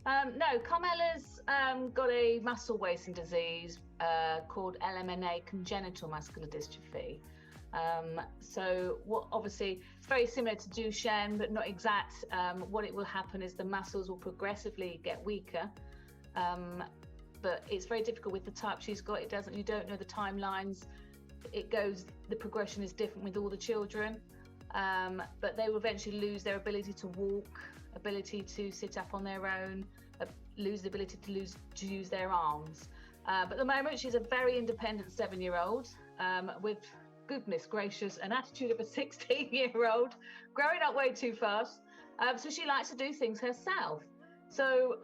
No, Carmela's got a muscle wasting disease called LMNA, congenital muscular dystrophy. So what, obviously it's very similar to Duchenne, but not exact. What it will happen is the muscles will progressively get weaker. But it's very difficult with the type she's got. You don't know the timelines. The progression is different with all the children. But they will eventually lose their ability to walk, ability to sit up on their own, lose the ability to use their arms. But at the moment, she's a very independent 7-year-old with, goodness gracious, an attitude of a 16-year-old, growing up way too fast. So she likes to do things herself. So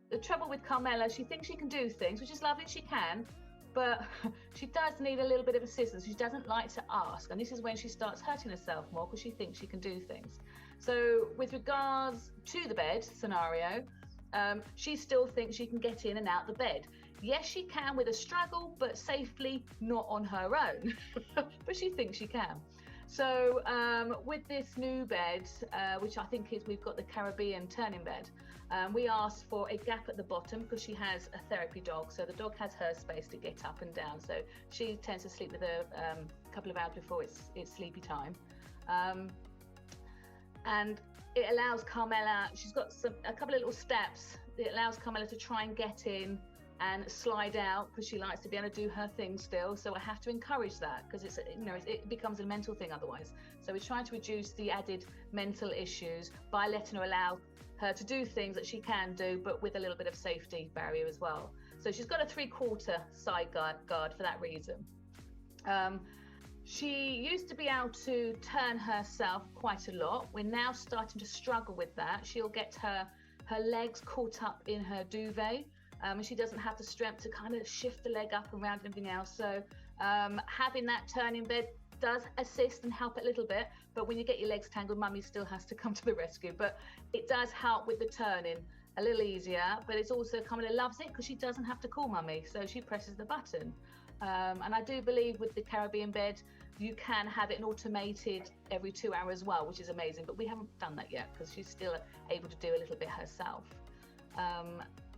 the trouble with Carmela, she thinks she can do things, which is lovely, she can, but she does need a little bit of assistance. She doesn't like to ask, and this is when she starts hurting herself more because she thinks she can do things. So with regards to the bed scenario, she still thinks she can get in and out the bed. Yes, she can with a struggle, but safely, not on her own. But she thinks she can. So with this new bed, which I think is, we've got the Caribbean turning bed, we asked for a gap at the bottom because she has a therapy dog. So the dog has her space to get up and down. So she tends to sleep with her a couple of hours before it's sleepy time. And it allows Carmela, she's got a couple of little steps. It allows Carmela to try and get in and slide out because she likes to be able to do her thing still. So I have to encourage that because it becomes a mental thing otherwise. So we're trying to reduce the added mental issues by letting her allow her to do things that she can do, but with a little bit of safety barrier as well. So she's got a 3/4 side guard for that reason. She used to be able to turn herself quite a lot. We're now starting to struggle with that. She'll get her legs caught up in her duvet. And she doesn't have the strength to kind of shift the leg up and around and everything else. So having that turning bed does assist and help a little bit. But when you get your legs tangled, mummy still has to come to the rescue. But it does help with the turning a little easier. But it's also, Carmela loves it because she doesn't have to call mummy. So she presses the button. And I do believe with the Caribbean bed, you can have it automated every 2 hours as well, which is amazing. But we haven't done that yet because she's still able to do a little bit herself.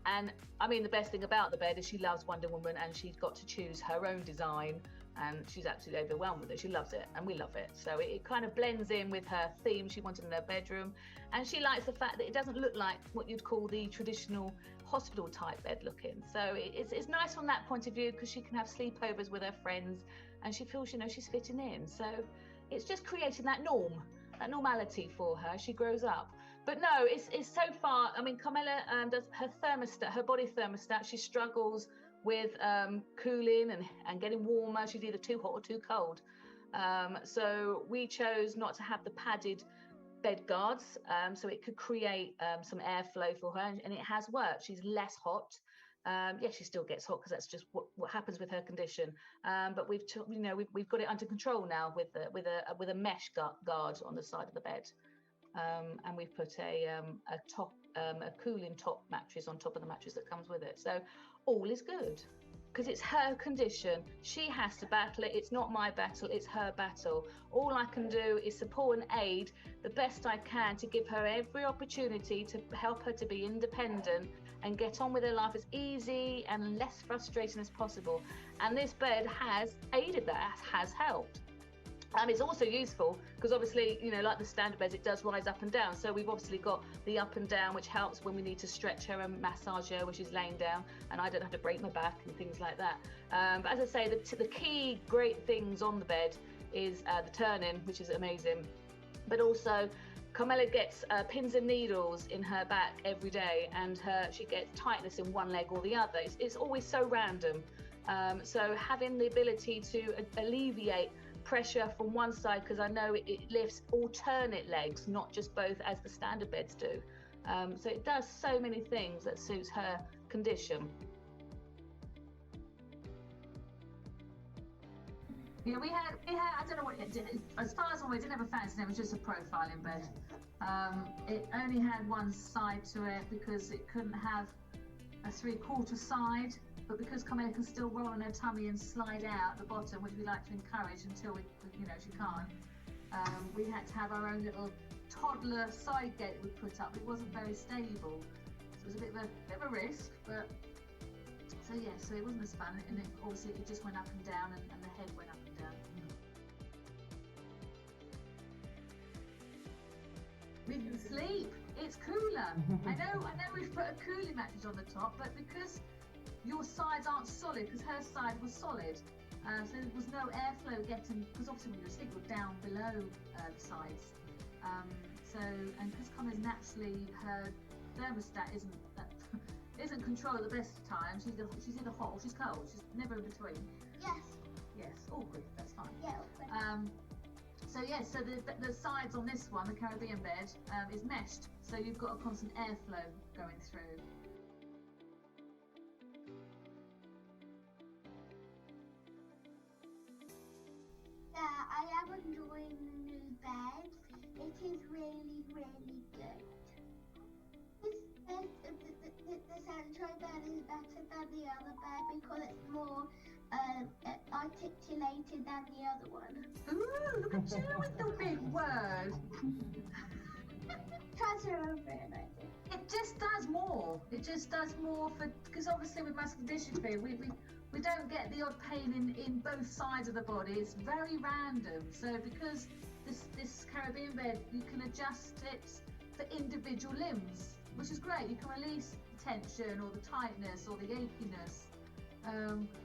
And I mean, the best thing about the bed is she loves Wonder Woman and she's got to choose her own design and she's absolutely overwhelmed with it. She loves it and we love it. So it kind of blends in with her theme she wanted in her bedroom. And she likes the fact that it doesn't look like what you'd call the traditional hospital type bed looking. So it's nice from that point of view because she can have sleepovers with her friends and she feels, she's fitting in. So it's just creating that normality for her. She grows up. But no, it's so far, I mean, Carmela does her thermostat, her body thermostat. She struggles with cooling and getting warmer. She's either too hot or too cold. So we chose not to have the padded bed guards, so it could create some airflow for her, and it has worked. She's less hot. Yes, she still gets hot because that's just what happens with her condition. But we've got it under control now with a mesh guard on the side of the bed, and we've put a cooling top mattress on top of the mattress that comes with it. So all is good because it's her condition. She has to battle it. It's not my battle, it's her battle. All I can do is support and aid the best I can to give her every opportunity to help her to be independent and get on with her life as easy and less frustrating as possible. And this bed has aided that, has helped. It's also useful because obviously, like the standard beds, it does rise up and down. So we've obviously got the up and down, which helps when we need to stretch her and massage her when she's laying down, and I don't have to break my back and things like that. But as I say, the key great things on the bed is the turning, which is amazing. But also, Carmela gets pins and needles in her back every day, and she gets tightness in one leg or the other. It's always so random. So having the ability to alleviate pressure from one side, because I know it lifts alternate legs, not just both as the standard beds do. So it does so many things that suits her condition. Yeah, we had, I don't know what it did. As far as I know, we didn't have a fancy name, it was just a profiling bed. It only had one side to it because it couldn't have a 3/4 side. But because Carmela can still roll on her tummy and slide out the bottom, which we like to encourage until she can't, we had to have our own little toddler side gate we put up. It wasn't very stable. So was a bit of a risk, but so yeah, so it wasn't as fun, and obviously it just went up and down, and the head went up and down. We can sleep. It's cooler. I know we've put a cooling mattress on the top, but because your sides aren't solid, because her side was solid, so there was no airflow getting, because obviously when you're asleep, you're down below the sides. And because Carmela's naturally, her thermostat isn't controlled at the best of times. She's either hot or she's cold. She's never in between. Yes. All good. That's fine. Yeah. So the sides on this one, the Caribbean bed, is meshed, so you've got a constant airflow going through. Yeah, I am enjoying the new bed. It is really, really good. The Sancho bed is better than the other bed because it's more articulated than the other one. Ooh, look at you with the big word. Try to remember it, I think. It just does more. It just does more because obviously with muscular dystrophy, we don't get the odd pain in both sides of the body. It's very random. So because this Caribbean bed, you can adjust it for individual limbs, which is great. You can release the tension or the tightness or the achiness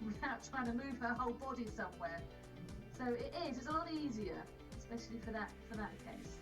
without trying to move her whole body somewhere. So it's a lot easier, especially for that case.